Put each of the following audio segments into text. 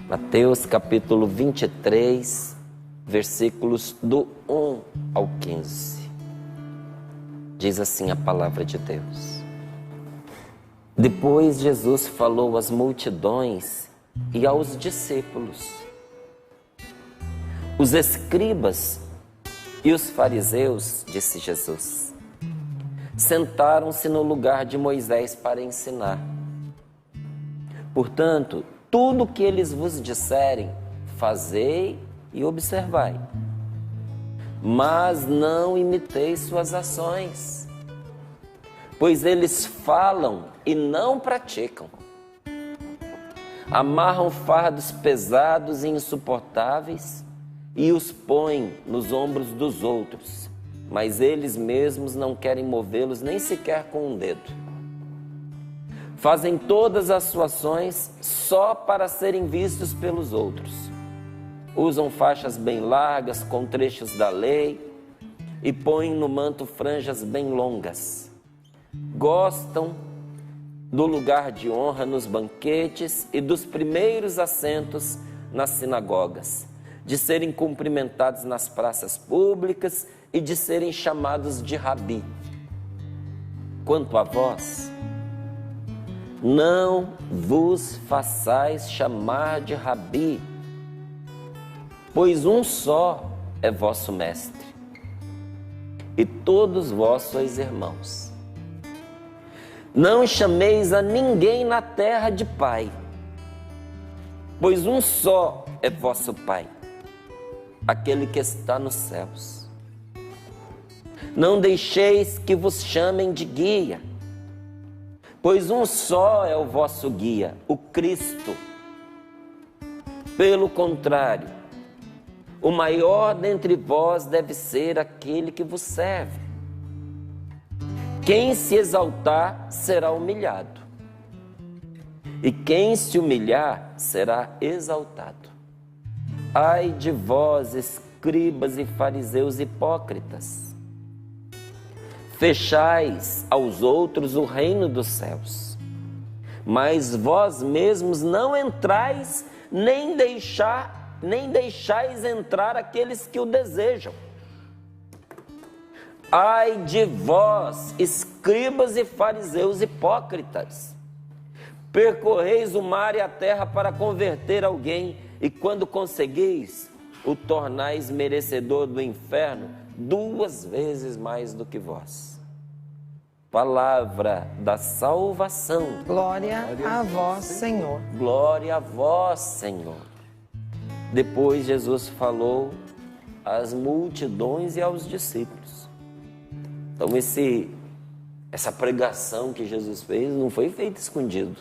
Mateus capítulo 23, versículos do 1 ao 15. Diz assim a palavra de Deus. Depois Jesus falou às multidões e aos discípulos. Os escribas e os fariseus, disse Jesus, sentaram-se no lugar de Moisés para ensinar. Portanto, tudo o que eles vos disserem, fazei e observai. Mas não imiteis suas ações, pois eles falam e não praticam. Amarram fardos pesados e insuportáveis e os põem nos ombros dos outros, mas eles mesmos não querem movê-los nem sequer com um dedo. Fazem todas as suas ações só para serem vistos pelos outros. Usam faixas bem largas com trechos da lei e põem no manto franjas bem longas. Gostam do lugar de honra nos banquetes e dos primeiros assentos nas sinagogas, de serem cumprimentados nas praças públicas e de serem chamados de rabi. Quanto a vós, não vos façais chamar de rabi, pois um só é vosso mestre, e todos vós sois irmãos. Não chameis a ninguém na terra de pai, pois um só é vosso Pai, aquele que está nos céus. Não deixeis que vos chamem de guia, pois um só é o vosso guia, o Cristo. Pelo contrário, o maior dentre vós deve ser aquele que vos serve. Quem se exaltar será humilhado, e quem se humilhar será exaltado. Ai de vós, escribas e fariseus hipócritas! Fechais aos outros o reino dos céus, mas vós mesmos não entrais, nem deixais entrar aqueles que o desejam. Ai de vós, escribas e fariseus hipócritas! Percorreis o mar e a terra para converter alguém, e quando conseguis, o tornais merecedor do inferno 2 vezes mais do que vós. Palavra da salvação. Glória a vós, Senhor. Glória a vós, Senhor. Depois Jesus falou às multidões e aos discípulos. Então essa pregação que Jesus fez não foi feita escondido.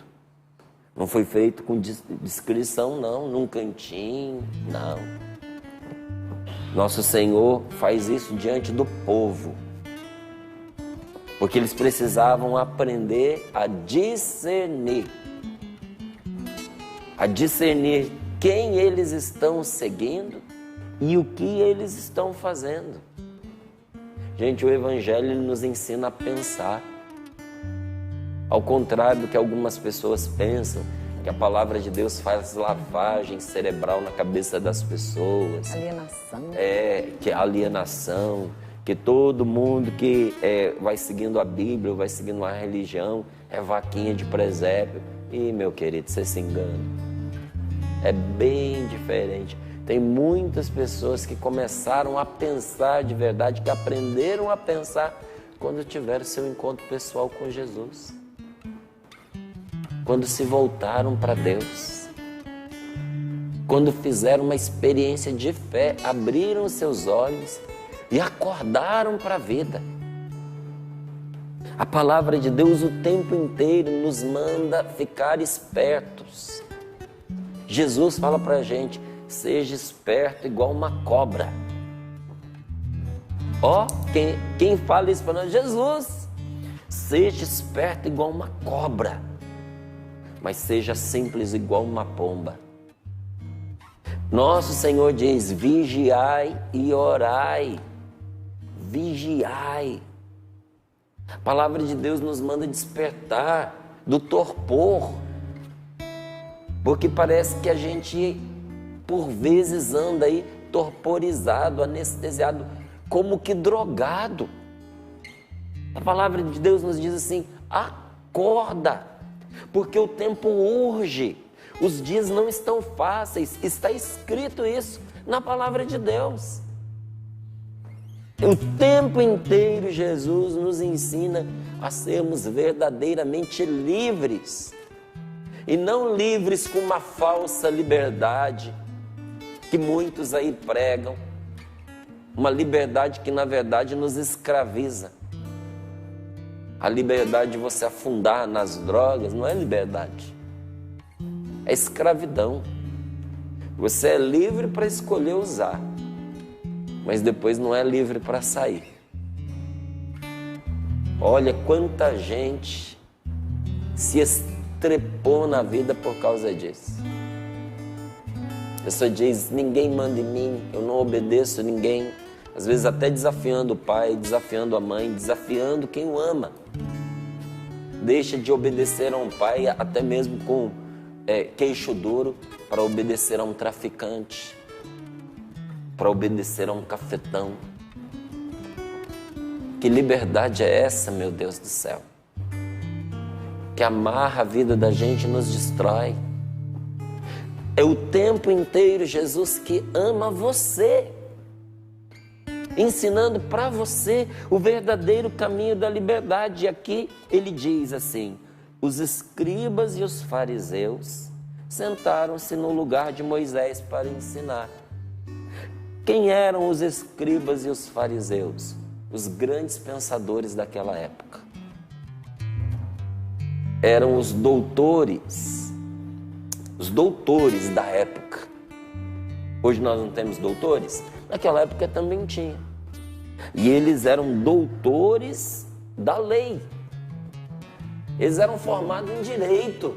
Não foi feito com discrição, não, num cantinho, não. Nosso Senhor faz isso diante do povo, porque eles precisavam aprender a discernir quem eles estão seguindo e o que eles estão fazendo. Gente, o Evangelho nos ensina a pensar. Ao contrário do que algumas pessoas pensam, que a palavra de Deus faz lavagem cerebral na cabeça das pessoas. Alienação. Que alienação, que todo mundo que vai seguindo a Bíblia, vai seguindo uma religião, é vaquinha de presépio. E, meu querido, você se engana. É bem diferente. Tem muitas pessoas que começaram a pensar de verdade, que aprenderam a pensar quando tiveram seu encontro pessoal com Jesus. Quando se voltaram para Deus, quando fizeram uma experiência de fé, abriram seus olhos e acordaram para a vida. A palavra de Deus o tempo inteiro nos manda ficar espertos. Jesus fala para a gente, seja esperto igual uma cobra. Quem fala isso para nós? Jesus, seja esperto igual uma cobra, mas seja simples igual uma pomba. Nosso Senhor diz, vigiai e orai. Vigiai. A palavra de Deus nos manda despertar do torpor. Porque parece que a gente, por vezes, anda aí torporizado, anestesiado, como que drogado. A palavra de Deus nos diz assim: acorda, porque o tempo urge, os dias não estão fáceis. Está escrito isso na palavra de Deus. O tempo inteiro Jesus nos ensina a sermos verdadeiramente livres. E não livres com uma falsa liberdade que muitos aí pregam. Uma liberdade que na verdade nos escraviza. A liberdade de você afundar nas drogas não é liberdade. É escravidão. Você é livre para escolher usar, mas depois não é livre para sair. Olha quanta gente se estrepou na vida por causa disso. A pessoa diz: ninguém manda em mim, eu não obedeço a ninguém. Às vezes até desafiando o pai, desafiando a mãe, desafiando quem o ama. Deixa de obedecer a um pai, até mesmo com queixo duro, para obedecer a um traficante, para obedecer a um cafetão. Que liberdade é essa, meu Deus do céu? Que amarra a vida da gente e nos destrói. É o tempo inteiro Jesus que ama você, ensinando para você o verdadeiro caminho da liberdade. E aqui ele diz assim: os escribas e os fariseus sentaram-se no lugar de Moisés para ensinar. Quem eram os escribas e os fariseus? Os grandes pensadores daquela época. Eram os doutores da época. Hoje nós não temos doutores? Naquela época também tinha. E eles eram doutores da lei. Eles eram formados em direito,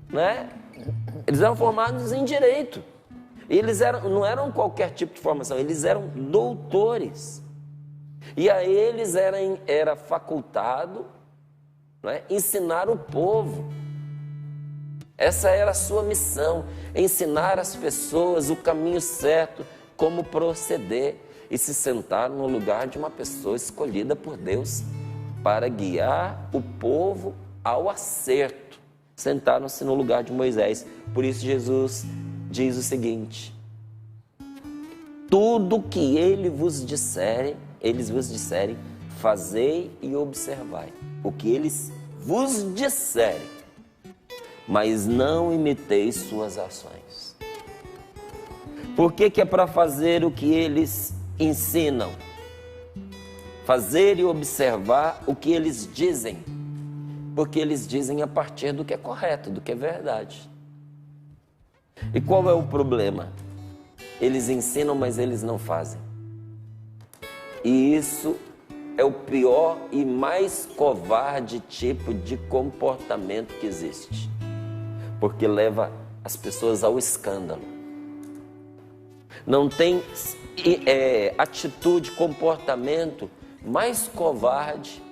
né? Eles eram formados em direito. Eles não eram qualquer tipo de formação, eles eram doutores. E a eles era facultado, né, ensinar o povo. Essa era a sua missão: ensinar as pessoas o caminho certo, como proceder. E se sentaram no lugar de uma pessoa escolhida por Deus para guiar o povo ao acerto. Sentaram-se no lugar de Moisés. Por isso Jesus diz o seguinte: tudo que eles vos disserem, fazei e observai. O que eles vos disserem, mas não imiteis suas ações. Por que é para fazer o que eles ensinam? Fazer e observar o que eles dizem. Porque eles dizem a partir do que é correto, do que é verdade. E qual é o problema? Eles ensinam, mas eles não fazem. E isso é o pior e mais covarde tipo de comportamento que existe. Porque leva as pessoas ao escândalo. Não tem atitude, comportamento mais covarde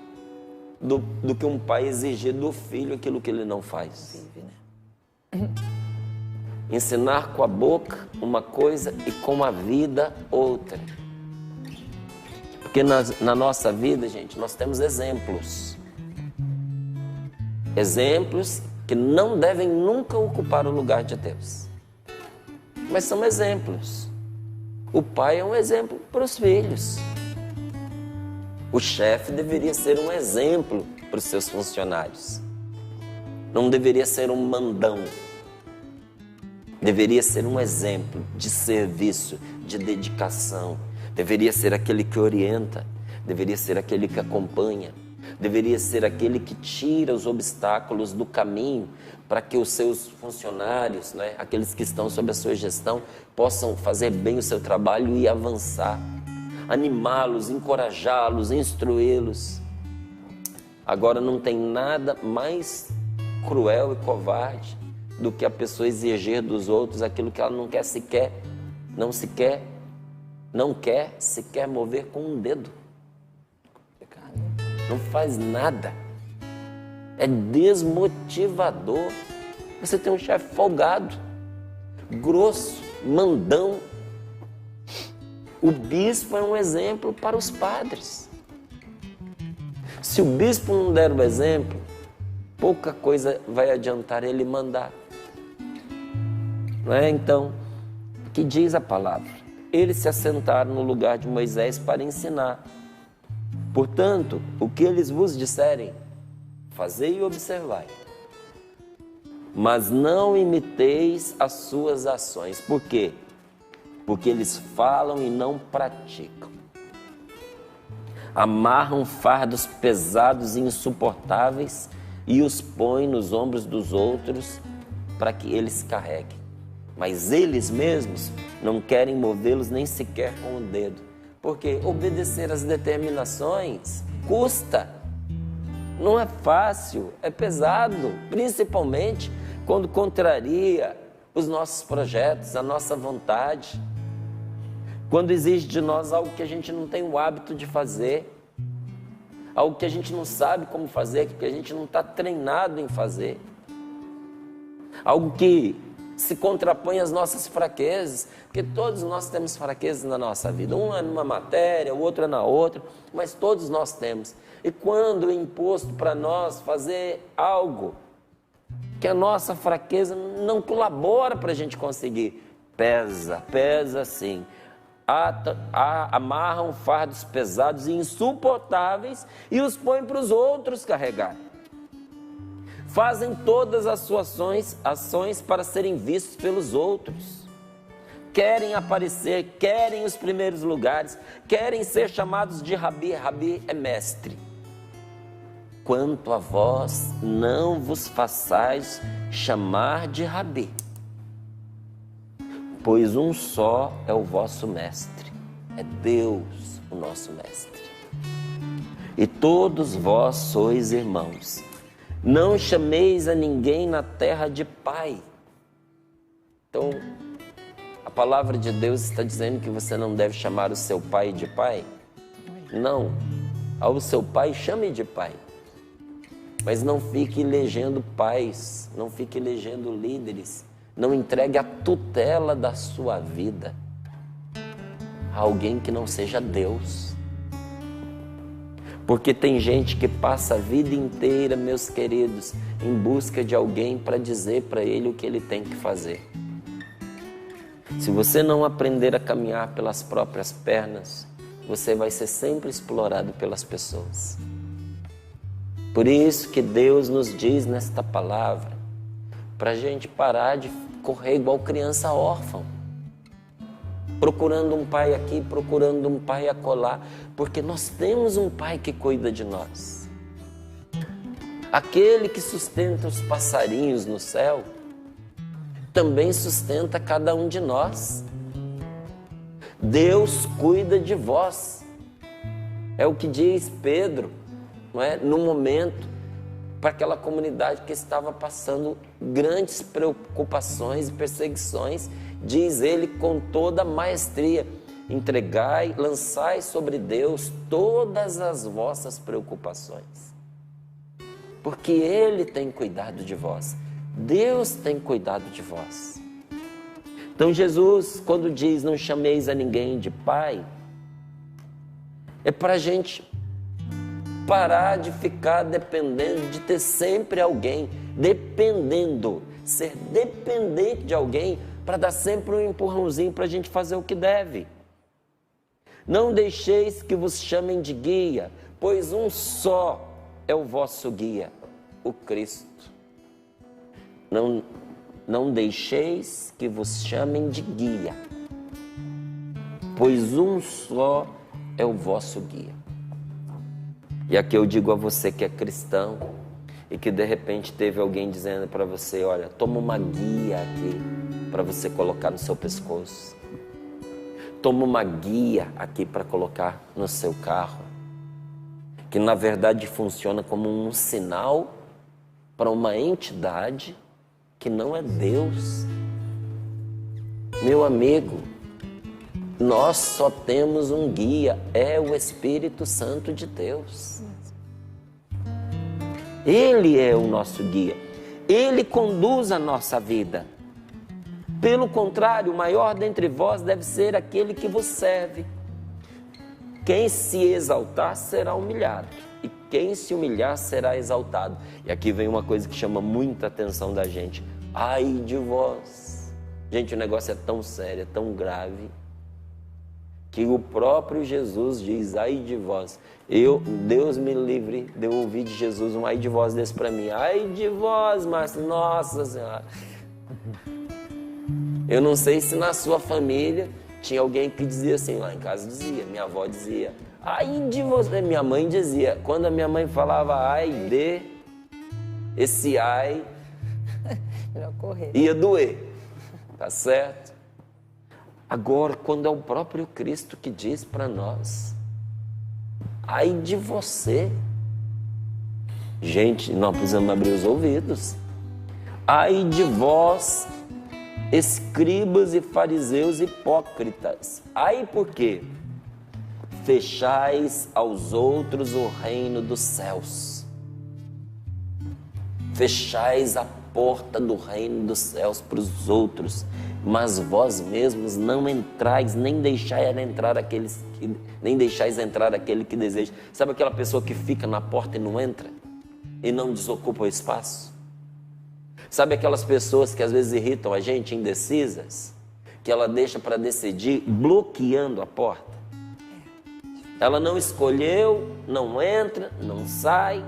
do que um pai exigir do filho aquilo que ele não faz. Ensinar com a boca uma coisa e com a vida outra. Porque na nossa vida, gente, nós temos exemplos. Exemplos que não devem nunca ocupar o lugar de Deus. Mas são exemplos. O pai é um exemplo para os filhos. O chefe deveria ser um exemplo para os seus funcionários. Não deveria ser um mandão. Deveria ser um exemplo de serviço, de dedicação. Deveria ser aquele que orienta. Deveria ser aquele que acompanha. Deveria ser aquele que tira os obstáculos do caminho para que os seus funcionários, né, aqueles que estão sob a sua gestão, possam fazer bem o seu trabalho e avançar. Animá-los, encorajá-los, instruí-los. Agora não tem nada mais cruel e covarde do que a pessoa exigir dos outros aquilo que ela não quer sequer mover com um dedo. Não faz nada. É desmotivador. Você tem um chefe folgado, grosso, mandão. O bispo é um exemplo para os padres. Se o bispo não der o exemplo, pouca coisa vai adiantar ele mandar. Não é? Então, o que diz a palavra? Eles se assentaram no lugar de Moisés para ensinar. Portanto, o que eles vos disserem, fazei e observai. Mas não imiteis as suas ações. Por quê? Porque eles falam e não praticam. Amarram fardos pesados e insuportáveis e os põem nos ombros dos outros para que eles carreguem. Mas eles mesmos não querem movê-los nem sequer com o dedo. Porque obedecer às determinações custa. Não é fácil, é pesado, principalmente quando contraria os nossos projetos, a nossa vontade. Quando exige de nós algo que a gente não tem o hábito de fazer, algo que a gente não sabe como fazer, que a gente não está treinado em fazer, algo que se contrapõe às nossas fraquezas, porque todos nós temos fraquezas na nossa vida, um é numa matéria, o outro é na outra, mas todos nós temos. E quando é imposto para nós fazer algo que a nossa fraqueza não colabora para a gente conseguir, pesa sim. Amarram fardos pesados e insuportáveis e os põem para os outros carregar. Fazem todas as suas ações para serem vistos pelos outros. Querem aparecer, querem os primeiros lugares, querem ser chamados de Rabi. Rabi é mestre. Quanto a vós, não vos façais chamar de Rabi, pois um só é o vosso mestre, é Deus o nosso mestre. E todos vós sois irmãos. Não chameis a ninguém na terra de pai. Então, a palavra de Deus está dizendo que você não deve chamar o seu pai de pai? Não. Ao seu pai, chame de pai. Mas não fique elegendo pais, não fique elegendo líderes. Não entregue a tutela da sua vida a alguém que não seja Deus. Porque tem gente que passa a vida inteira, meus queridos, em busca de alguém para dizer para ele o que ele tem que fazer. Se você não aprender a caminhar pelas próprias pernas, você vai ser sempre explorado pelas pessoas. Por isso que Deus nos diz nesta palavra, para a gente parar de correr igual criança órfã, procurando um pai aqui, procurando um pai acolá, porque nós temos um pai que cuida de nós. Aquele que sustenta os passarinhos no céu, também sustenta cada um de nós. Deus cuida de vós. É o que diz Pedro, não é? No momento, para aquela comunidade que estava passando grandes preocupações e perseguições, diz ele com toda maestria: entregai, lançai sobre Deus todas as vossas preocupações, porque Ele tem cuidado de vós. Deus tem cuidado de vós. Então Jesus, quando diz não chameis a ninguém de pai, é para a gente parar de ficar dependendo, de ter sempre alguém, ser dependente de alguém para dar sempre um empurrãozinho para a gente fazer o que deve. Não deixeis que vos chamem de guia, pois um só é o vosso guia, o Cristo. Não deixeis que vos chamem de guia, pois um só é o vosso guia. E aqui eu digo a você que é cristão e que de repente teve alguém dizendo para você: olha, toma uma guia aqui para você colocar no seu pescoço. Toma uma guia aqui para colocar no seu carro, que na verdade funciona como um sinal para uma entidade que não é Deus. Meu amigo, nós só temos um guia, é o Espírito Santo de Deus. Ele é o nosso guia. Ele conduz a nossa vida. Pelo contrário, o maior dentre vós deve ser aquele que vos serve. Quem se exaltar será humilhado, e quem se humilhar será exaltado. E aqui vem uma coisa que chama muita atenção da gente. Ai de vós. Gente, o negócio é tão sério, é tão grave, que o próprio Jesus diz, ai de vós. Deus me livre de eu ouvir de Jesus um ai de vós desse para mim. Ai de vós, mas nossa Senhora. Eu não sei se na sua família tinha alguém que dizia assim, lá em casa dizia, minha avó dizia, ai de você, minha mãe dizia. Quando a minha mãe falava ai de, esse ai ia doer, tá certo? Agora, quando é o próprio Cristo que diz para nós, ai de você. Gente, nós precisamos abrir os ouvidos. Ai de vós, escribas e fariseus hipócritas. Ai por quê? Fechais aos outros o reino dos céus. Fechais a porta do reino dos céus para os outros, mas vós mesmos não entrais, nem deixais entrar aquele que deseja. Sabe aquela pessoa que fica na porta e não entra? E não desocupa o espaço? Sabe aquelas pessoas que às vezes irritam a gente, indecisas? Que ela deixa para decidir bloqueando a porta. Ela não escolheu, não entra, não sai,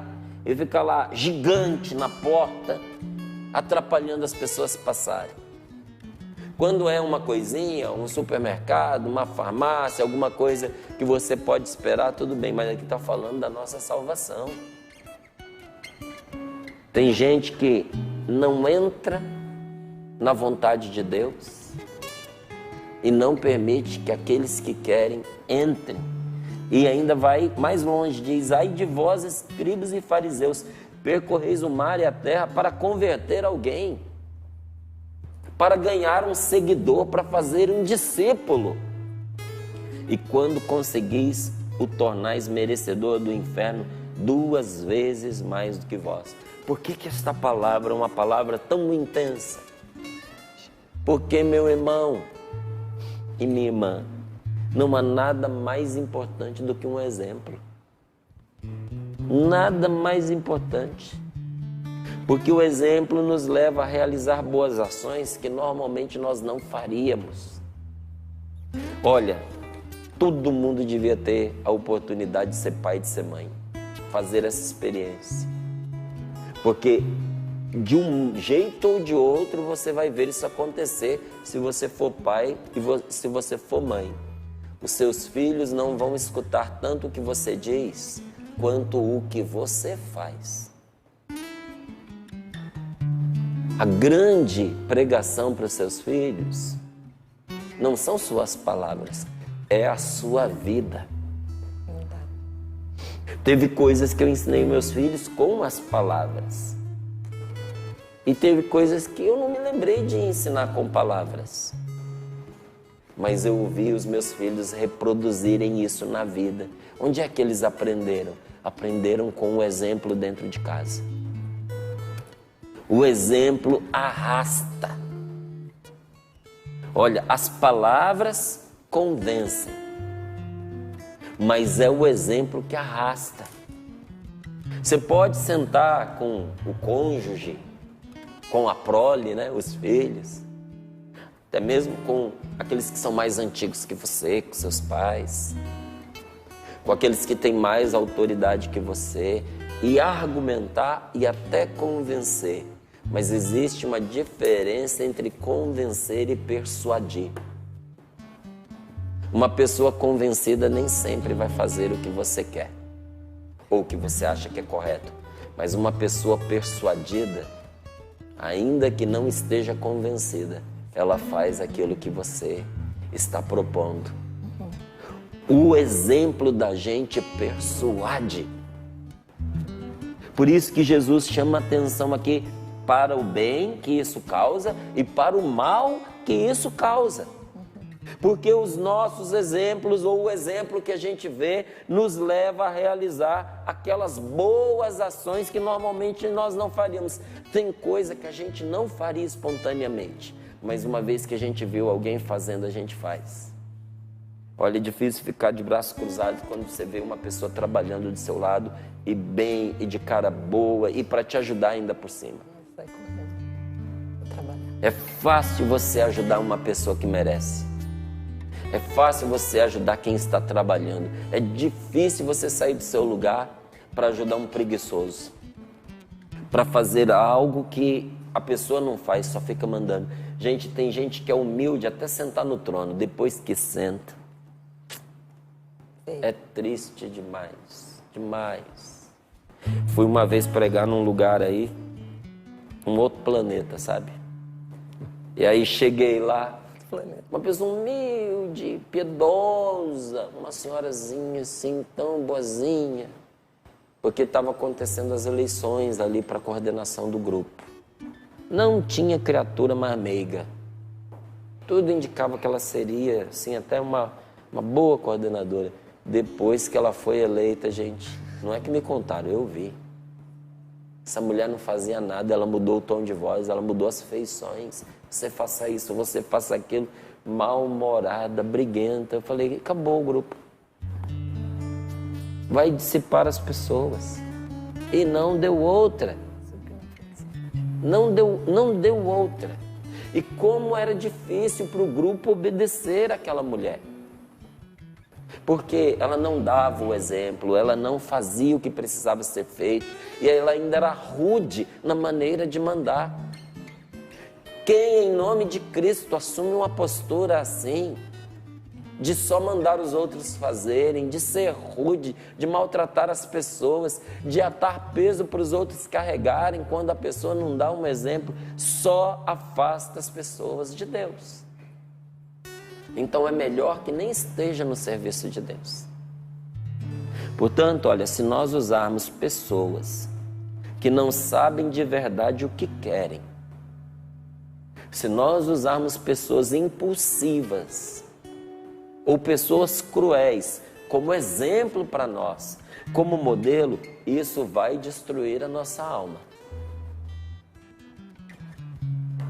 e fica lá gigante na porta, atrapalhando as pessoas passarem. Quando é uma coisinha, um supermercado, uma farmácia, alguma coisa que você pode esperar, tudo bem, mas aqui está falando da nossa salvação. Tem gente que não entra na vontade de Deus e não permite que aqueles que querem entrem. E ainda vai mais longe, diz, ai de vós, escribas e fariseus, percorreis o mar e a terra para converter alguém, para ganhar um seguidor, para fazer um discípulo. E quando conseguis, o tornais merecedor do inferno 2 vezes mais do que vós. Por que esta palavra é uma palavra tão intensa? Porque, meu irmão e minha irmã, não há nada mais importante do que um exemplo. Nada mais importante. Porque o exemplo nos leva a realizar boas ações que normalmente nós não faríamos. Olha, todo mundo devia ter a oportunidade de ser pai e de ser mãe. Fazer essa experiência. Porque de um jeito ou de outro você vai ver isso acontecer se você for pai e se você for mãe. Os seus filhos não vão escutar tanto o que você diz quanto o que você faz. A grande pregação para os seus filhos não são suas palavras, é a sua vida. Teve coisas que eu ensinei meus filhos com as palavras. E teve coisas que eu não me lembrei de ensinar com palavras. Mas eu ouvi os meus filhos reproduzirem isso na vida. Onde é que eles aprenderam? Aprenderam com o exemplo dentro de casa. O exemplo arrasta. Olha, as palavras convencem, mas é o exemplo que arrasta. Você pode sentar com o cônjuge, com a prole, né, os filhos, até mesmo com aqueles que são mais antigos que você, com seus pais, com aqueles que têm mais autoridade que você, e argumentar e até convencer. Mas existe uma diferença entre convencer e persuadir. Uma pessoa convencida nem sempre vai fazer o que você quer, ou o que você acha que é correto. Mas uma pessoa persuadida, ainda que não esteja convencida, ela faz aquilo que você está propondo. O exemplo da gente persuade. Por isso que Jesus chama atenção aqui para o bem que isso causa e para o mal que isso causa. Porque os nossos exemplos, ou o exemplo que a gente vê, nos leva a realizar aquelas boas ações que normalmente nós não faríamos. Tem coisa que a gente não faria espontaneamente, mas uma vez que a gente viu alguém fazendo, a gente faz. Olha, é difícil ficar de braços cruzados quando você vê uma pessoa trabalhando do seu lado, e bem, e de cara boa, e para te ajudar ainda por cima. É fácil você ajudar uma pessoa que merece. É fácil você ajudar quem está trabalhando. É difícil você sair do seu lugar para ajudar um preguiçoso. Para fazer algo que a pessoa não faz, só fica mandando. Gente, tem gente que é humilde até sentar no trono. Depois que senta, é triste demais. Demais. Fui uma vez pregar num lugar aí, um outro planeta, sabe? E aí cheguei lá, uma pessoa humilde, piedosa, uma senhorazinha assim, tão boazinha, porque estava acontecendo as eleições ali para a coordenação do grupo. Não tinha criatura mais meiga. Tudo indicava que ela seria, assim, até uma boa coordenadora. Depois que ela foi eleita, gente, não é que me contaram, eu vi. Essa mulher não fazia nada, ela mudou o tom de voz, ela mudou as feições. Você faça isso, você faça aquilo. Mal-humorada, briguenta. Eu falei, acabou o grupo. Vai dissipar as pessoas. E não deu outra. Não deu outra. E como era difícil para o grupo obedecer àquela mulher. Porque ela não dava o exemplo, ela não fazia o que precisava ser feito. E ela ainda era rude na maneira de mandar. Quem, em nome de Cristo, assume uma postura assim, de só mandar os outros fazerem, de ser rude, de maltratar as pessoas, de atar peso para os outros carregarem, quando a pessoa não dá um exemplo, só afasta as pessoas de Deus. Então é melhor que nem esteja no serviço de Deus. Portanto, olha, se nós usarmos pessoas que não sabem de verdade o que querem, se nós usarmos pessoas impulsivas ou pessoas cruéis como exemplo para nós, como modelo, isso vai destruir a nossa alma.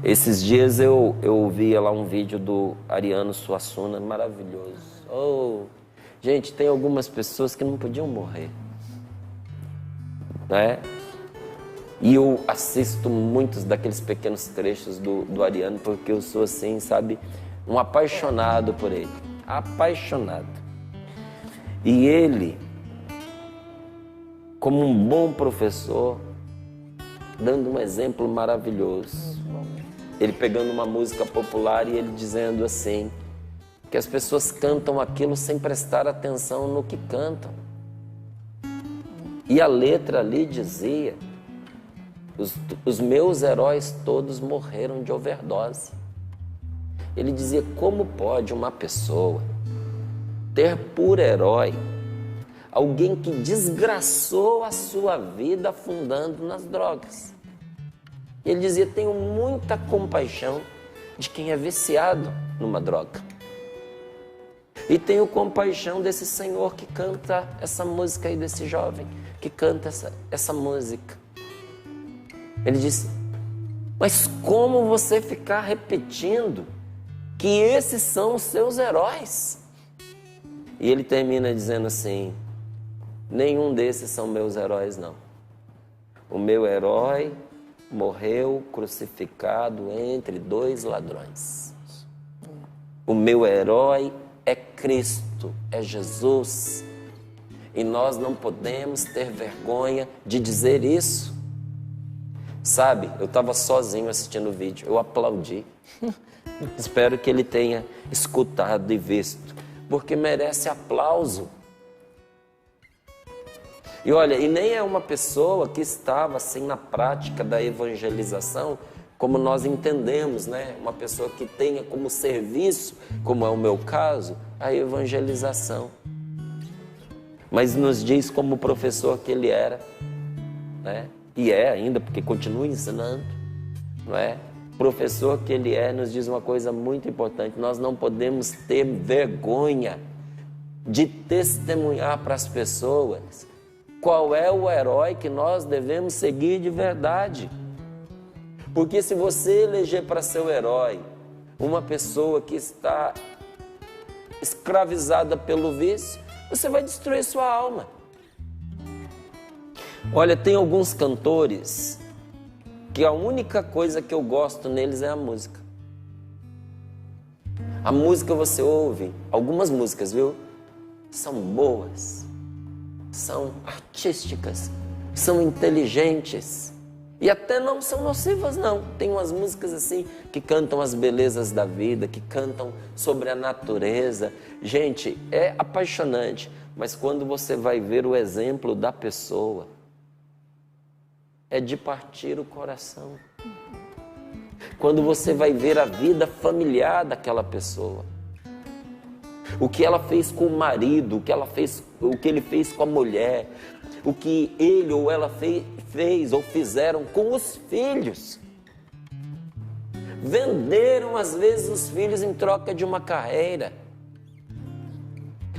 Esses dias eu ouvi lá um vídeo do Ariano Suassuna, maravilhoso. Oh, gente, tem algumas pessoas que não podiam morrer, né? E eu assisto muitos daqueles pequenos trechos do Ariano, porque eu sou assim, sabe, um apaixonado por ele. Apaixonado. E ele, como um bom professor, dando um exemplo maravilhoso. Ele pegando uma música popular e ele dizendo assim, que as pessoas cantam aquilo sem prestar atenção no que cantam. E a letra ali dizia, os meus heróis todos morreram de overdose. Ele dizia, como pode uma pessoa ter por herói alguém que desgraçou a sua vida afundando nas drogas? Ele dizia, tenho muita compaixão de quem é viciado numa droga. E tenho compaixão desse senhor que canta essa música aí, desse jovem que canta essa música. Ele disse, mas como você ficar repetindo que esses são os seus heróis? E ele termina dizendo assim, nenhum desses são meus heróis, não. O meu herói morreu crucificado entre dois ladrões. O meu herói é Cristo, é Jesus. E nós não podemos ter vergonha de dizer isso. Sabe, eu estava sozinho assistindo o vídeo, eu aplaudi. Espero que ele tenha escutado e visto, porque merece aplauso. E olha, e nem é uma pessoa que estava assim na prática da evangelização, como nós entendemos, né? Uma pessoa que tenha como serviço, como é o meu caso, a evangelização. Mas nos diz como professor que ele era, né? E é ainda, porque continua ensinando, não é? professor que ele é, nos diz uma coisa muito importante: nós não podemos ter vergonha de testemunhar para as pessoas qual é o herói que nós devemos seguir de verdade. Porque se você eleger para seu herói uma pessoa que está escravizada pelo vício, você vai destruir sua alma. Olha, tem alguns cantores que a única coisa que eu gosto neles é a música. A música você ouve, algumas músicas, viu? São boas, são artísticas, são inteligentes e até não são nocivas, não. Tem umas músicas assim que cantam as belezas da vida, que cantam sobre a natureza. Gente, é apaixonante, mas quando você vai ver o exemplo da pessoa, é de partir o coração. Quando você vai ver a vida familiar daquela pessoa, o que ela fez com o marido, o que ele fez com a mulher, o que ele ou ela fez ou fizeram com os filhos. Venderam às vezes os filhos em troca de uma carreira.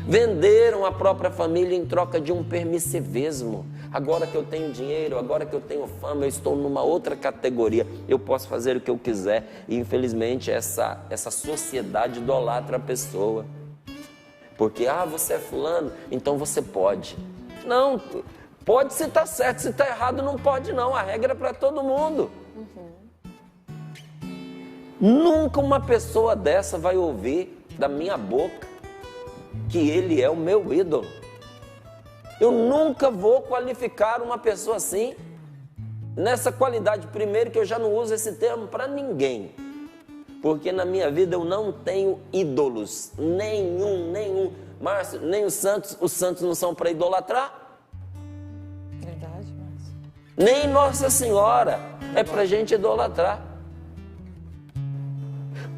Venderam a própria família em troca de um permissivismo. Agora que eu tenho dinheiro, agora que eu tenho fama, eu estou numa outra categoria, eu posso fazer o que eu quiser. E infelizmente essa sociedade idolatra a pessoa. Porque, você é fulano, então você pode. Não, pode se está certo, se está errado não pode não, a regra é para todo mundo. Nunca uma pessoa dessa vai ouvir da minha boca que ele é o meu ídolo. Eu nunca vou qualificar uma pessoa assim, nessa qualidade. Primeiro que eu já não uso esse termo para ninguém, porque na minha vida eu não tenho ídolos, nenhum. Márcio, nem os santos não são para idolatrar. Verdade, Márcio. Nem Nossa Senhora é para gente idolatrar.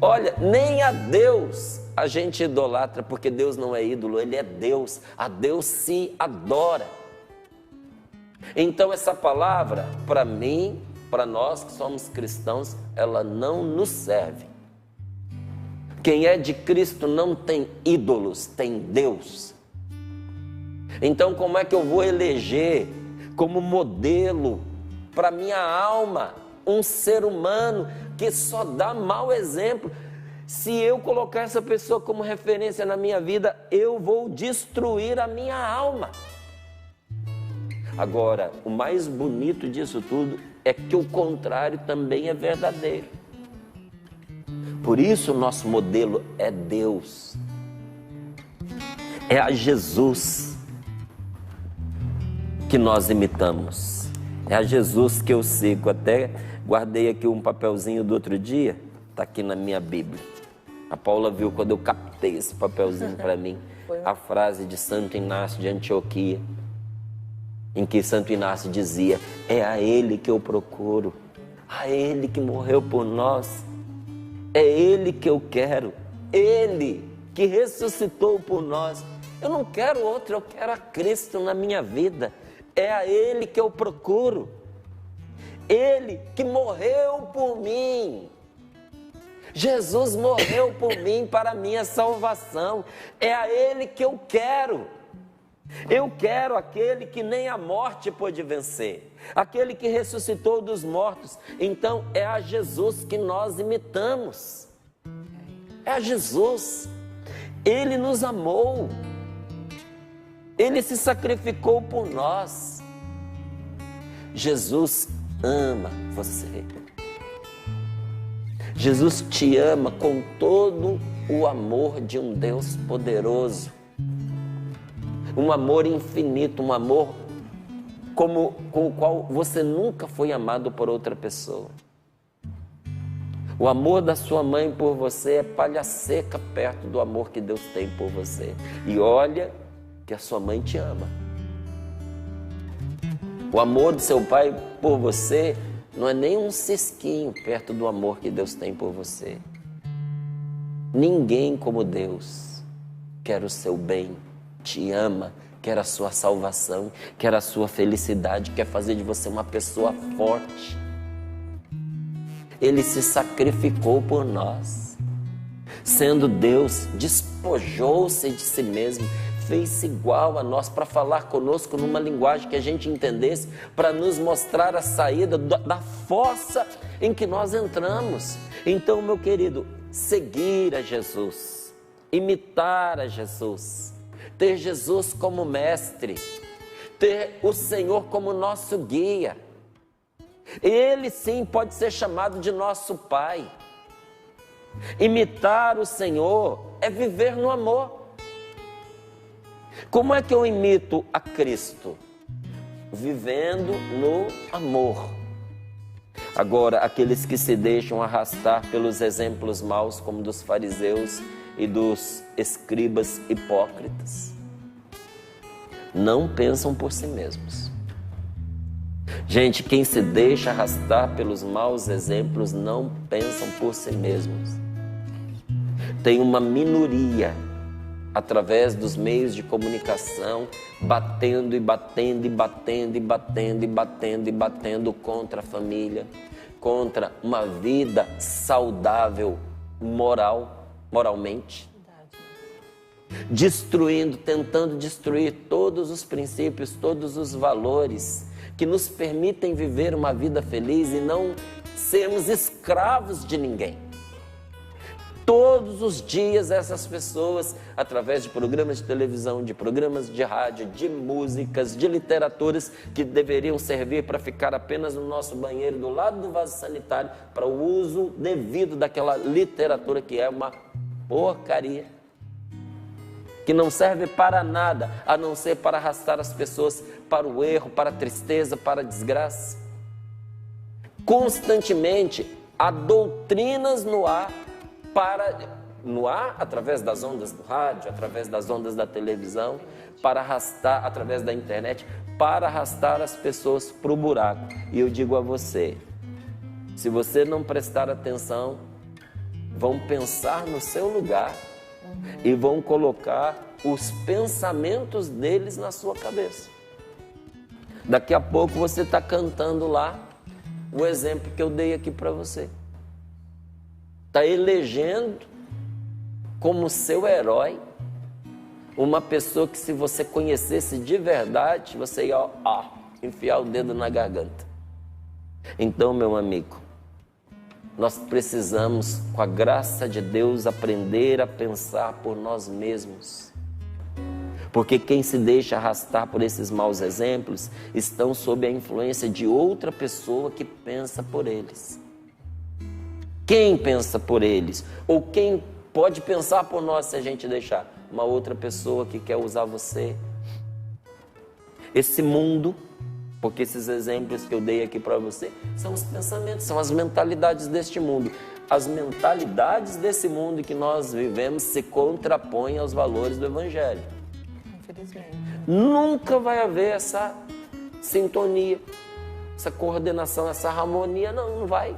Olha, nem a Deus a gente idolatra, porque Deus não é ídolo, Ele é Deus. A Deus se adora. Então essa palavra, para mim, para nós que somos cristãos, ela não nos serve. Quem é de Cristo não tem ídolos, tem Deus. Então como é que eu vou eleger como modelo para minha alma um ser humano que só dá mau exemplo? Se eu colocar essa pessoa como referência na minha vida, eu vou destruir a minha alma. Agora, o mais bonito disso tudo é que o contrário também é verdadeiro. Por isso o nosso modelo é Deus. É a Jesus que nós imitamos. É a Jesus que eu sigo. Até guardei aqui um papelzinho do outro dia, está aqui na minha Bíblia. A Paula viu quando eu captei esse papelzinho para mim, a frase de Santo Inácio de Antioquia, em que Santo Inácio dizia: é a Ele que eu procuro, a Ele que morreu por nós, é Ele que eu quero, Ele que ressuscitou por nós. Eu não quero outro, eu quero a Cristo na minha vida, é a Ele que eu procuro, Ele que morreu por mim. Jesus morreu por mim para a minha salvação. É a Ele que eu quero. Eu quero aquele que nem a morte pôde vencer, aquele que ressuscitou dos mortos. Então é a Jesus que nós imitamos. É a Jesus. Ele nos amou. Ele se sacrificou por nós. Jesus ama você. Jesus te ama com todo o amor de um Deus poderoso. Um amor infinito, um amor com o qual você nunca foi amado por outra pessoa. O amor da sua mãe por você é palha seca perto do amor que Deus tem por você. E olha que a sua mãe te ama. O amor do seu pai por você não é nem um cisquinho perto do amor que Deus tem por você. Ninguém como Deus quer o seu bem, te ama, quer a sua salvação, quer a sua felicidade, quer fazer de você uma pessoa forte. Ele se sacrificou por nós. Sendo Deus, despojou-se de si mesmo, fez-se igual a nós para falar conosco numa linguagem que a gente entendesse, para nos mostrar a saída da fossa em que nós entramos. Então, meu querido, seguir a Jesus, imitar a Jesus, ter Jesus como mestre, ter o Senhor como nosso guia. Ele sim pode ser chamado de nosso Pai. Imitar o Senhor é viver no amor. Como é que eu imito a Cristo? Vivendo no amor. Agora, aqueles que se deixam arrastar pelos exemplos maus, como dos fariseus e dos escribas hipócritas, não pensam por si mesmos. Gente, quem se deixa arrastar pelos maus exemplos não pensam por si mesmos. Tem uma minoria, através dos meios de comunicação, batendo e batendo e batendo e batendo e batendo e batendo contra a família, contra uma vida saudável, moralmente, destruindo, tentando destruir todos os princípios, todos os valores que nos permitem viver uma vida feliz e não sermos escravos de ninguém. Todos os dias essas pessoas, através de programas de televisão, de programas de rádio, de músicas, de literaturas que deveriam servir para ficar apenas no nosso banheiro, do lado do vaso sanitário, para o uso devido daquela literatura que é uma porcaria, que não serve para nada, a não ser para arrastar as pessoas para o erro, para a tristeza, para a desgraça. Constantemente há doutrinas no ar, através das ondas do rádio, através das ondas da televisão, para arrastar, através da internet, para arrastar as pessoas para o buraco. E eu digo a você, se você não prestar atenção, vão pensar no seu lugar e vão colocar os pensamentos deles na sua cabeça. Daqui a pouco você está cantando lá o exemplo que eu dei aqui para você. Está elegendo como seu herói uma pessoa que, se você conhecesse de verdade, você ia enfiar o dedo na garganta. Então, meu amigo, nós precisamos, com a graça de Deus, aprender a pensar por nós mesmos. Porque quem se deixa arrastar por esses maus exemplos estão sob a influência de outra pessoa que pensa por eles. Quem pensa por eles? Ou quem pode pensar por nós se a gente deixar? Uma outra pessoa que quer usar você. Esse mundo, porque esses exemplos que eu dei aqui para você são os pensamentos, são as mentalidades deste mundo. As mentalidades desse mundo que nós vivemos se contrapõem aos valores do Evangelho. Infelizmente. Nunca vai haver essa sintonia, essa coordenação, essa harmonia. Não vai.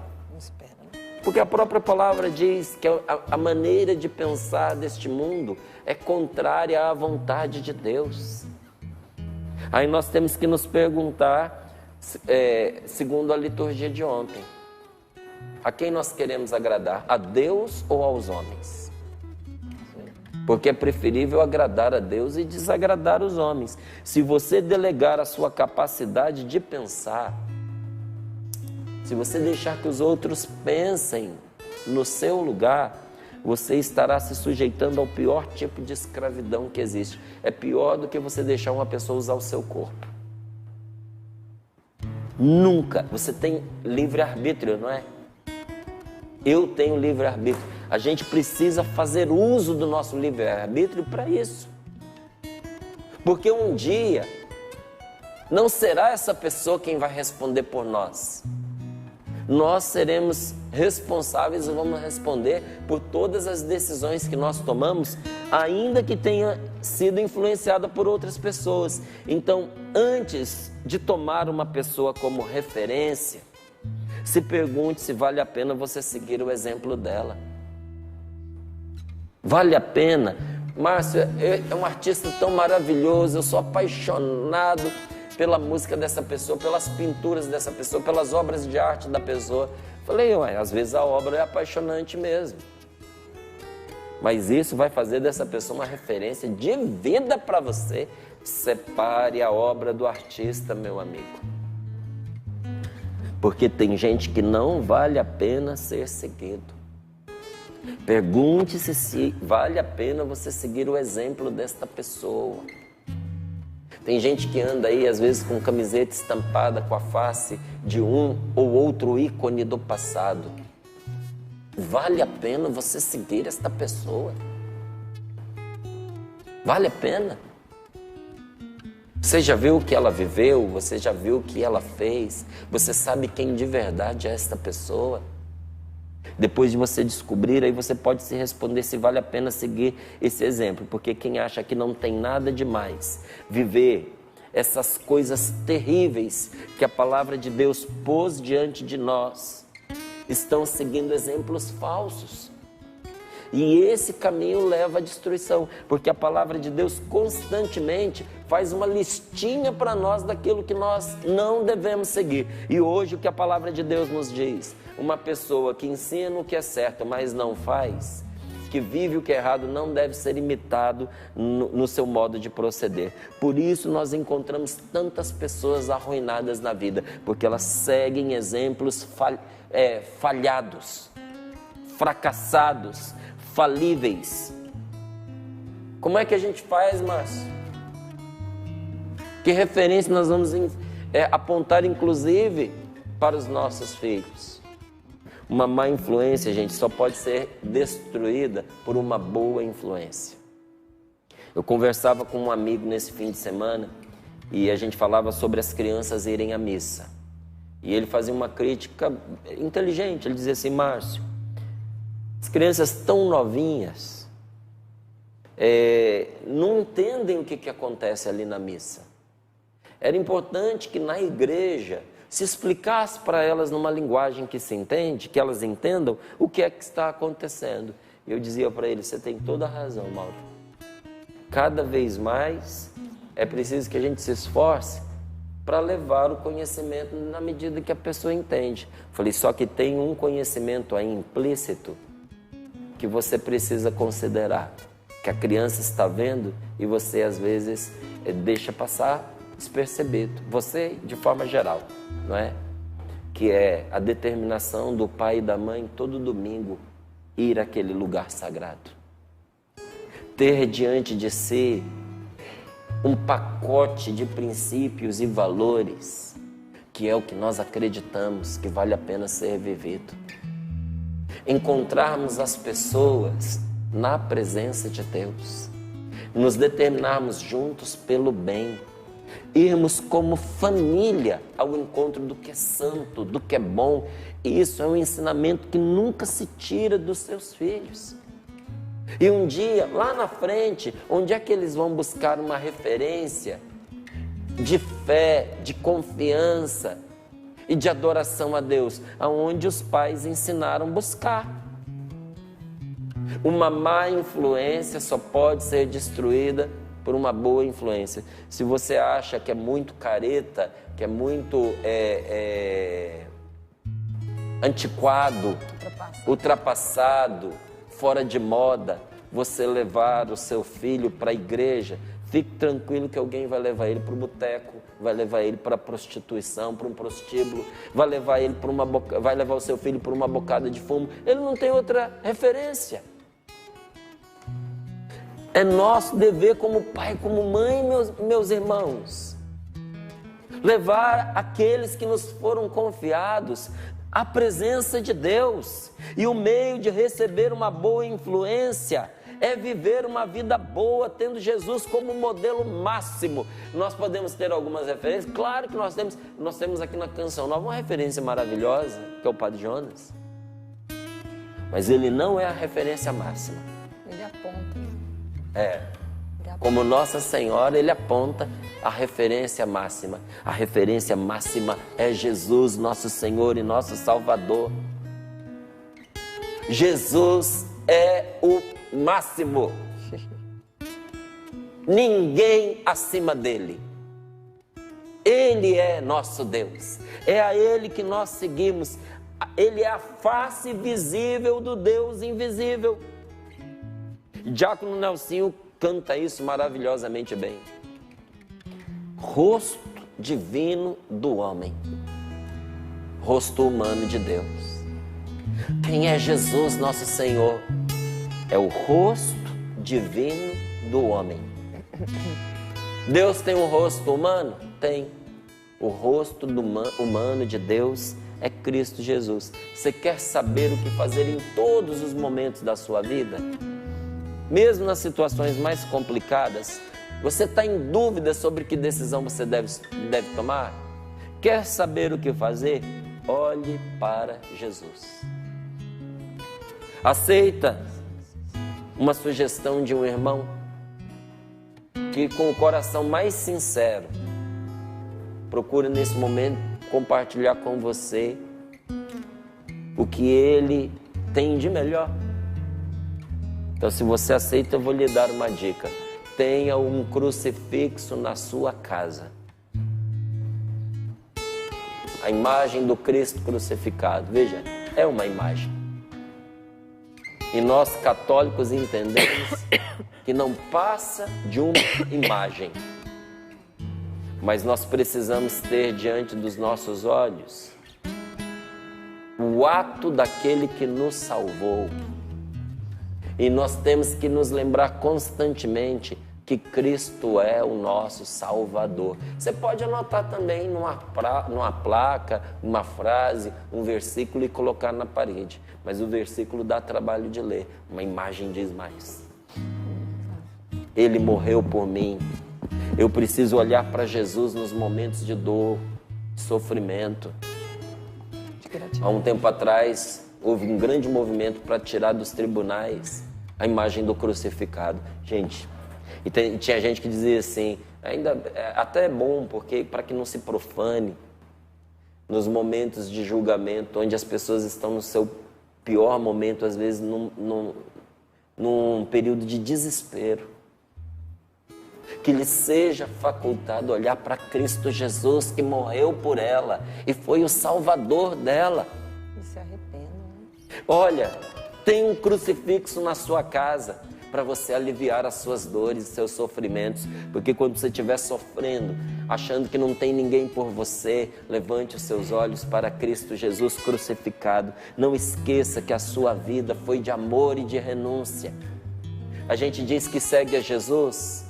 Porque a própria palavra diz que a maneira de pensar deste mundo é contrária à vontade de Deus. Aí nós temos que nos perguntar, segundo a liturgia de ontem, a quem nós queremos agradar? A Deus ou aos homens? Porque é preferível agradar a Deus e desagradar os homens. Se você delegar a sua capacidade de pensar, se você deixar que os outros pensem no seu lugar, você estará se sujeitando ao pior tipo de escravidão que existe. É pior do que você deixar uma pessoa usar o seu corpo. Nunca. Você tem livre-arbítrio, não é? Eu tenho livre-arbítrio. A gente precisa fazer uso do nosso livre-arbítrio para isso. Porque um dia não será essa pessoa quem vai responder por nós. Nós seremos responsáveis e vamos responder por todas as decisões que nós tomamos, ainda que tenha sido influenciada por outras pessoas. Então, antes de tomar uma pessoa como referência, se pergunte se vale a pena você seguir o exemplo dela. Vale a pena? Márcio, é um artista tão maravilhoso, eu sou apaixonado pela música dessa pessoa, pelas pinturas dessa pessoa, pelas obras de arte da pessoa. Falei, ué, às vezes a obra é apaixonante mesmo. Mas isso vai fazer dessa pessoa uma referência de vida para você. Separe a obra do artista, meu amigo. Porque tem gente que não vale a pena ser seguido. Pergunte-se se vale a pena você seguir o exemplo desta pessoa. Tem gente que anda aí, às vezes, com camiseta estampada com a face de um ou outro ícone do passado. Vale a pena você seguir esta pessoa? Vale a pena? Você já viu o que ela viveu? Você já viu o que ela fez? Você sabe quem de verdade é esta pessoa? Depois de você descobrir, aí você pode se responder se vale a pena seguir esse exemplo. Porque quem acha que não tem nada demais viver essas coisas terríveis que a palavra de Deus pôs diante de nós, estão seguindo exemplos falsos. E esse caminho leva à destruição, porque a palavra de Deus constantemente faz uma listinha para nós daquilo que nós não devemos seguir. E hoje o que a palavra de Deus nos diz? Uma pessoa que ensina o que é certo, mas não faz, que vive o que é errado, não deve ser imitado no seu modo de proceder. Por isso nós encontramos tantas pessoas arruinadas na vida, porque elas seguem exemplos falhados, fracassados, falíveis. Como é que a gente faz, Márcio? Que referência nós vamos apontar, inclusive, para os nossos filhos? Uma má influência, gente, só pode ser destruída por uma boa influência. Eu conversava com um amigo nesse fim de semana e a gente falava sobre as crianças irem à missa. E ele fazia uma crítica inteligente, ele dizia assim: Márcio, as crianças tão novinhas não entendem o que acontece ali na missa. Era importante que na igreja se explicasse para elas numa linguagem que se entende, que elas entendam o que é que está acontecendo. E eu dizia para ele: você tem toda a razão, Mauro. Cada vez mais é preciso que a gente se esforce para levar o conhecimento na medida que a pessoa entende. Falei, só que tem um conhecimento aí implícito que você precisa considerar, que a criança está vendo e você às vezes deixa passar despercebido. Você, de forma geral, não é? Que é a determinação do pai e da mãe todo domingo ir àquele lugar sagrado. Ter diante de si um pacote de princípios e valores que é o que nós acreditamos que vale a pena ser vivido. Encontrarmos as pessoas na presença de Deus, nos determinarmos juntos pelo bem, irmos como família ao encontro do que é santo, do que é bom. E isso é um ensinamento que nunca se tira dos seus filhos. E um dia, lá na frente, onde é que eles vão buscar uma referência de fé, de confiança e de adoração a Deus? Aonde os pais ensinaram a buscar. Uma má influência só pode ser destruída por uma boa influência. Se você acha que é muito careta, que é muito antiquado, ultrapassado, fora de moda, você levar o seu filho para a igreja, fique tranquilo que alguém vai levar ele para o boteco, vai levar ele para a prostituição, para um prostíbulo, vai levar o seu filho para uma bocada de fumo. Ele não tem outra referência. É nosso dever como pai, como mãe, meus irmãos, levar aqueles que nos foram confiados à presença de Deus. E o meio de receber uma boa influência é viver uma vida boa, tendo Jesus como modelo máximo. Nós podemos ter algumas referências, claro que nós temos aqui na Canção Nova uma referência maravilhosa, que é o Padre Jonas, mas ele não é a referência máxima. Ele aponta. Como Nossa Senhora, ele aponta a referência máxima. A referência máxima é Jesus, nosso Senhor e nosso Salvador. Jesus é o máximo. Ninguém acima dele. Ele é nosso Deus. É a ele que nós seguimos. Ele é a face visível do Deus invisível. Diácono Nelsinho canta isso maravilhosamente bem. Rosto divino do homem, rosto humano de Deus. Quem é Jesus, nosso Senhor? É o rosto divino do homem. Deus tem um rosto humano? Tem. O rosto humano de Deus é Cristo Jesus. Você quer saber o que fazer em todos os momentos da sua vida? Mesmo nas situações mais complicadas, você está em dúvida sobre que decisão você deve tomar? Quer saber o que fazer? Olhe para Jesus. Aceita uma sugestão de um irmão que, com o coração mais sincero, procura nesse momento compartilhar com você o que ele tem de melhor. Então, se você aceita, eu vou lhe dar uma dica. Tenha um crucifixo na sua casa. A imagem do Cristo crucificado, veja, é uma imagem. E nós católicos entendemos que não passa de uma imagem. Mas nós precisamos ter diante dos nossos olhos o ato daquele que nos salvou. E nós temos que nos lembrar constantemente que Cristo é o nosso Salvador. Você pode anotar também numa placa, uma frase, um versículo e colocar na parede. Mas o versículo dá trabalho de ler. Uma imagem diz mais. Ele morreu por mim. Eu preciso olhar para Jesus nos momentos de dor, de sofrimento. Há um tempo atrás, houve um grande movimento para tirar dos tribunais a imagem do crucificado. Gente, e tinha gente que dizia assim, até é bom, porque para que não se profane nos momentos de julgamento, onde as pessoas estão no seu pior momento, às vezes num período de desespero. Que lhe seja facultado olhar para Cristo Jesus, que morreu por ela e foi o Salvador dela. E se arrependam, né? Olha, tem um crucifixo na sua casa para você aliviar as suas dores e seus sofrimentos, porque quando você estiver sofrendo, achando que não tem ninguém por você, levante os seus olhos para Cristo Jesus crucificado. Não esqueça que a sua vida foi de amor e de renúncia. A gente diz que segue a Jesus,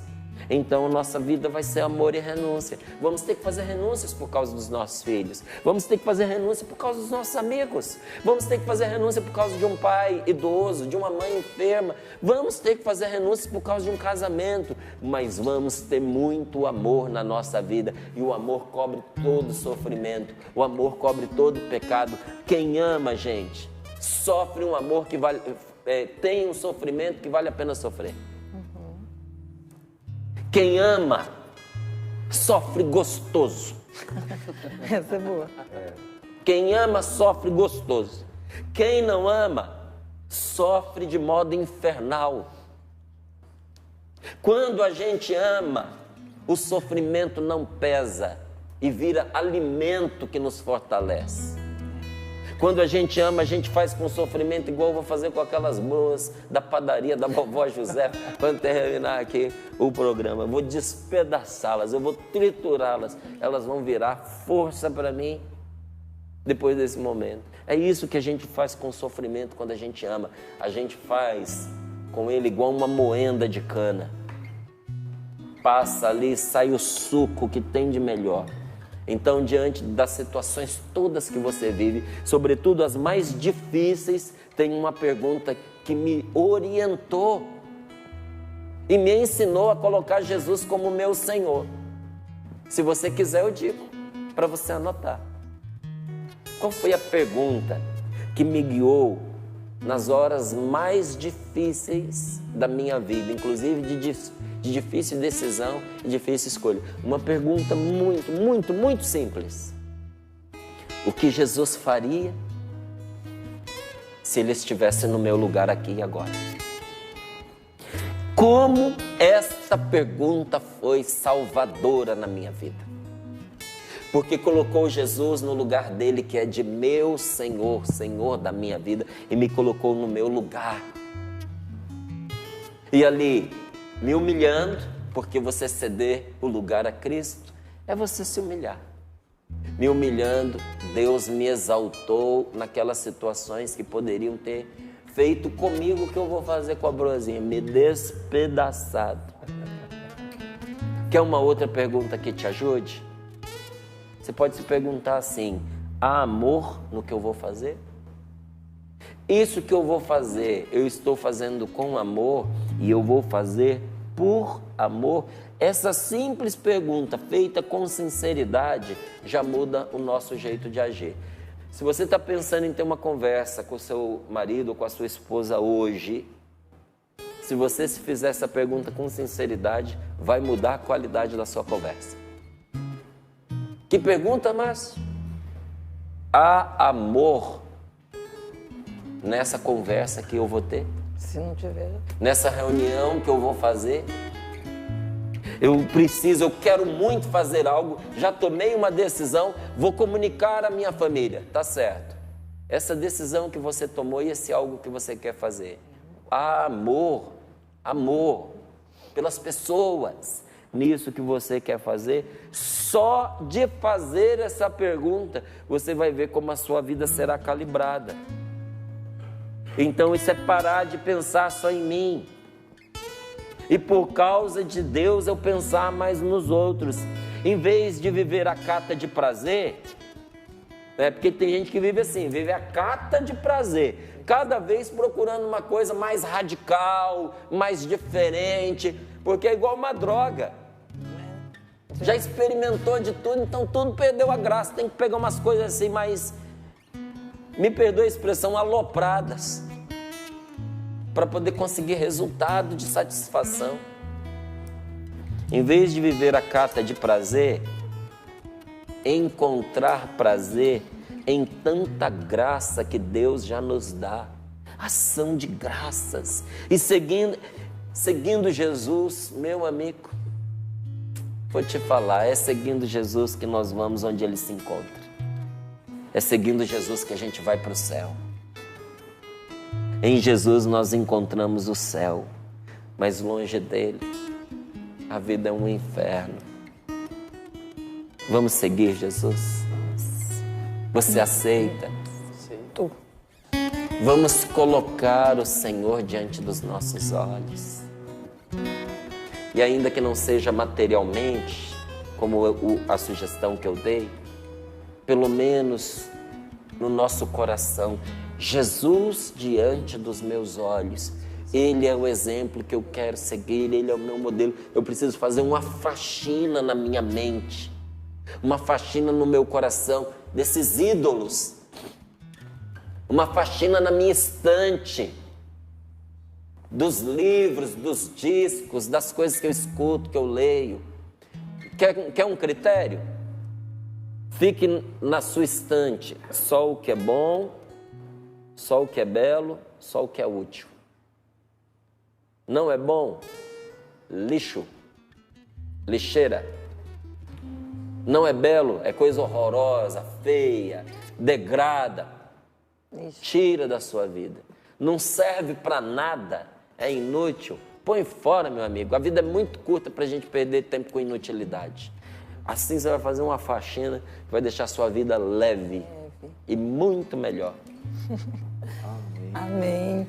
então nossa vida vai ser amor e renúncia. Vamos ter que fazer renúncias por causa dos nossos filhos. Vamos ter que fazer renúncia por causa dos nossos amigos. Vamos ter que fazer renúncia por causa de um pai idoso, de uma mãe enferma. Vamos ter que fazer renúncia por causa de um casamento. Mas vamos ter muito amor na nossa vida. E o amor cobre todo sofrimento. O amor cobre todo pecado. Quem ama, gente, sofre um amor que tem um sofrimento que vale a pena sofrer. Quem ama, sofre gostoso. Essa é boa. Quem ama, sofre gostoso. Quem não ama, sofre de modo infernal. Quando a gente ama, o sofrimento não pesa e vira alimento que nos fortalece. Quando a gente ama, a gente faz com sofrimento igual eu vou fazer com aquelas boas da padaria da vovó José, quando terminar aqui o programa. Eu vou despedaçá-las, eu vou triturá-las. Elas vão virar força para mim depois desse momento. É isso que a gente faz com o sofrimento quando a gente ama. A gente faz com ele igual uma moenda de cana. Passa ali, sai o suco que tem de melhor. Então, diante das situações todas que você vive, sobretudo as mais difíceis, tem uma pergunta que me orientou e me ensinou a colocar Jesus como meu Senhor. Se você quiser, eu digo para você anotar. Qual foi a pergunta que me guiou nas horas mais difíceis da minha vida, inclusive de difícil decisão e difícil escolha? Uma pergunta muito simples. O que Jesus faria se Ele estivesse no meu lugar aqui e agora? Como esta pergunta foi salvadora na minha vida? porque colocou Jesus no lugar dele, que é de meu Senhor, Senhor da minha vida, e me colocou no meu lugar. E ali, me humilhando, porque você ceder o lugar a Cristo, é você se humilhar. Me humilhando, Deus me exaltou naquelas situações que poderiam ter feito comigo o que eu vou fazer com a broazinha, me despedaçado. Quer uma outra pergunta que te ajude? Você pode se perguntar assim: há amor no que eu vou fazer? Isso que eu vou fazer, eu estou fazendo com amor e eu vou fazer por amor? Essa simples pergunta, feita com sinceridade, já muda o nosso jeito de agir. Se você está pensando em ter uma conversa com o seu marido ou com a sua esposa hoje, se você se fizer essa pergunta com sinceridade, vai mudar a qualidade da sua conversa. Que pergunta, Márcio? Há amor nessa conversa que eu vou ter? Se não tiver... Nessa reunião que eu vou fazer? Eu quero muito fazer algo, já tomei uma decisão, vou comunicar à minha família, tá certo. Essa decisão que você tomou e esse algo que você quer fazer. Há amor pelas pessoas nisso que você quer fazer. Só de fazer essa pergunta, você vai ver como a sua vida será calibrada. Então isso é parar de pensar só em mim. E por causa de Deus eu pensar mais nos outros. Em vez de viver a cata de prazer, porque tem gente que vive assim, vive a cata de prazer, cada vez procurando uma coisa mais radical, mais diferente, porque é igual uma droga. Já experimentou de tudo, então tudo perdeu a graça, tem que pegar umas coisas assim mais, me perdoe a expressão, alopradas, para poder conseguir resultado de satisfação. Em vez de viver a cata de prazer, encontrar prazer em tanta graça que Deus já nos dá, ação de graças, e seguindo Jesus, meu amigo, vou te falar, é seguindo Jesus que nós vamos onde Ele se encontra, é seguindo Jesus que a gente vai para o céu. Em Jesus nós encontramos o céu, mas longe dele, a vida é um inferno. Vamos seguir Jesus? Você aceita? Aceito. Vamos colocar o Senhor diante dos nossos olhos. E ainda que não seja materialmente, como a sugestão que eu dei, pelo menos no nosso coração, Jesus diante dos meus olhos, Ele é o exemplo que eu quero seguir, Ele é o meu modelo. Eu preciso fazer uma faxina na minha mente, uma faxina no meu coração desses ídolos, uma faxina na minha estante, dos livros, dos discos, das coisas que eu escuto, que eu leio. Quer um critério? Fique na sua estante só o que é bom, só o que é belo, só o que é útil. Não é bom? Lixo, lixeira. Não é belo? É coisa horrorosa, feia, degrada. Isso. Tira da sua vida. Não serve para nada, é inútil. Põe fora, meu amigo. A vida é muito curta para a gente perder tempo com inutilidade. Assim você vai fazer uma faxina que vai deixar a sua vida leve e muito melhor. Amém.